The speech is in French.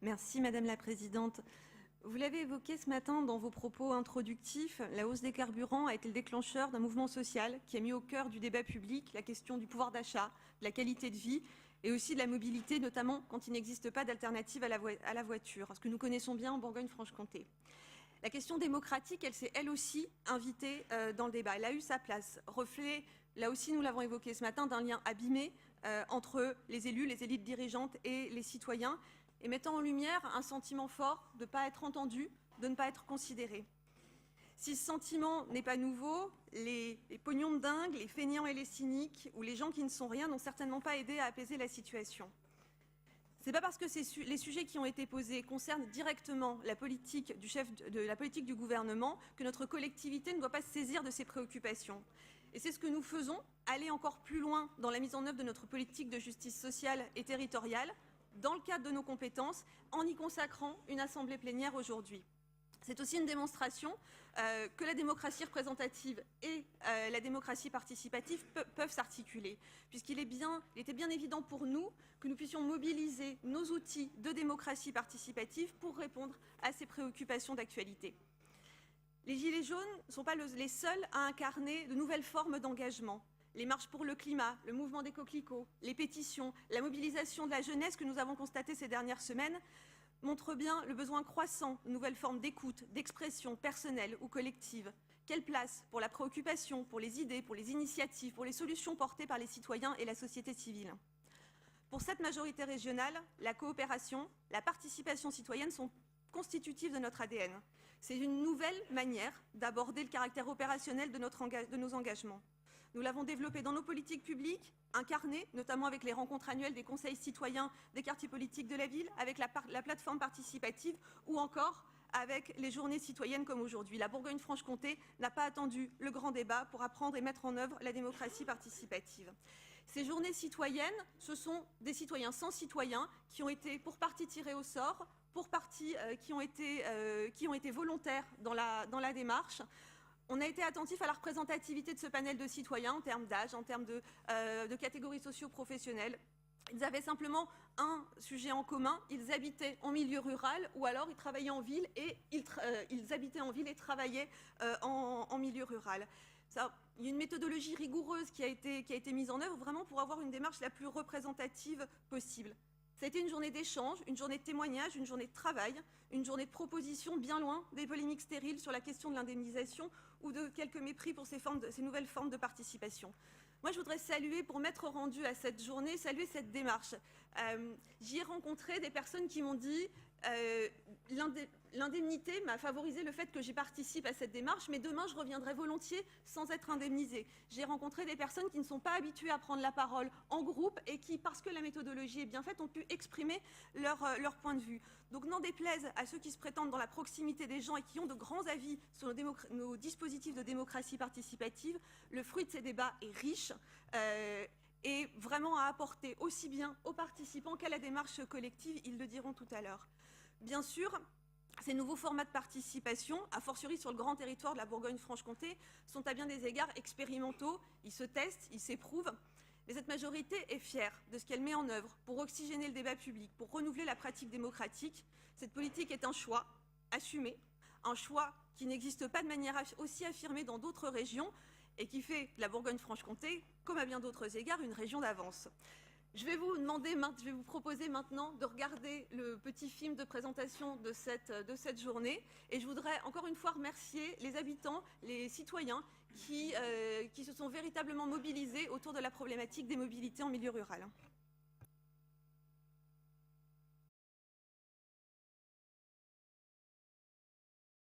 Merci Madame la Présidente. Vous l'avez évoqué ce matin dans vos propos introductifs, la hausse des carburants a été le déclencheur d'un mouvement social qui a mis au cœur du débat public la question du pouvoir d'achat, de la qualité de vie et aussi de la mobilité, notamment quand il n'existe pas d'alternative à la voiture, ce que nous connaissons bien en Bourgogne-Franche-Comté. La question démocratique, elle s'est elle aussi invitée dans le débat. Elle a eu sa place, reflet, là aussi nous l'avons évoqué ce matin, d'un lien abîmé entre les élus, les élites dirigeantes et les citoyens, et mettant en lumière un sentiment fort de ne pas être entendu, de ne pas être considéré. Si ce sentiment n'est pas nouveau, les pognons de dingue, les feignants et les cyniques, ou les gens qui ne sont rien, n'ont certainement pas aidé à apaiser la situation. C'est pas parce que les sujets qui ont été posés concernent directement la politique du chef de la politique du gouvernement que notre collectivité ne doit pas se saisir de ces préoccupations. Et c'est ce que nous faisons, aller encore plus loin dans la mise en œuvre de notre politique de justice sociale et territoriale, dans le cadre de nos compétences, en y consacrant une assemblée plénière aujourd'hui. C'est aussi une démonstration que la démocratie représentative et la démocratie participative peuvent s'articuler, puisqu'il était bien évident pour nous que nous puissions mobiliser nos outils de démocratie participative pour répondre à ces préoccupations d'actualité. Les Gilets jaunes ne sont pas les seuls à incarner de nouvelles formes d'engagement. Les marches pour le climat, le mouvement des coquelicots, les pétitions, la mobilisation de la jeunesse que nous avons constatée ces dernières semaines montrent bien le besoin croissant de nouvelles formes d'écoute, d'expression personnelle ou collective. Quelle place pour la préoccupation, pour les idées, pour les initiatives, pour les solutions portées par les citoyens et la société civile. Pour cette majorité régionale, la coopération, la participation citoyenne sont constitutives de notre ADN. C'est une nouvelle manière d'aborder le caractère opérationnel de nos engagements. Nous l'avons développé dans nos politiques publiques, incarnées, notamment avec les rencontres annuelles des conseils citoyens des quartiers politiques de la ville, avec la plateforme participative ou encore avec les journées citoyennes comme aujourd'hui. La Bourgogne-Franche-Comté n'a pas attendu le grand débat pour apprendre et mettre en œuvre la démocratie participative. Ces journées citoyennes, ce sont des citoyens sans citoyens qui ont été pour partie tirés au sort, pour partie qui ont été volontaires dans la démarche. On a été attentif à la représentativité de ce panel de citoyens en termes d'âge, en termes de catégories socio-professionnelles. Ils avaient simplement un sujet en commun, ils habitaient en milieu rural ou alors ils travaillaient en ville et ils habitaient en ville et travaillaient en milieu rural. Ça, il y a une méthodologie rigoureuse qui a été mise en œuvre vraiment pour avoir une démarche la plus représentative possible. Ça a été une journée d'échange, une journée de témoignage, une journée de travail, une journée de proposition bien loin des polémiques stériles sur la question de l'indemnisation ou de quelques mépris pour ces nouvelles formes de participation. Moi, je voudrais saluer, pour m'être rendue à cette journée, saluer cette démarche. J'y ai rencontré des personnes qui m'ont dit l'indemnité m'a favorisé le fait que j'y participe à cette démarche, mais demain, je reviendrai volontiers sans être indemnisée. J'ai rencontré des personnes qui ne sont pas habituées à prendre la parole en groupe et qui, parce que la méthodologie est bien faite, ont pu exprimer leur point de vue. Donc, n'en déplaise à ceux qui se prétendent dans la proximité des gens et qui ont de grands avis sur nos dispositifs de démocratie participative, le fruit de ces débats est riche. Et vraiment à apporter aussi bien aux participants qu'à la démarche collective, ils le diront tout à l'heure. Bien sûr, ces nouveaux formats de participation, a fortiori sur le grand territoire de la Bourgogne-Franche-Comté, sont à bien des égards expérimentaux, ils se testent, ils s'éprouvent, mais cette majorité est fière de ce qu'elle met en œuvre pour oxygéner le débat public, pour renouveler la pratique démocratique. Cette politique est un choix assumé, un choix qui n'existe pas de manière aussi affirmée dans d'autres régions, et qui fait de la Bourgogne-Franche-Comté, comme à bien d'autres égards, une région d'avance. Je vais vous proposer maintenant de regarder le petit film de présentation de cette journée. Et je voudrais encore une fois remercier les habitants, les citoyens qui se sont véritablement mobilisés autour de la problématique des mobilités en milieu rural.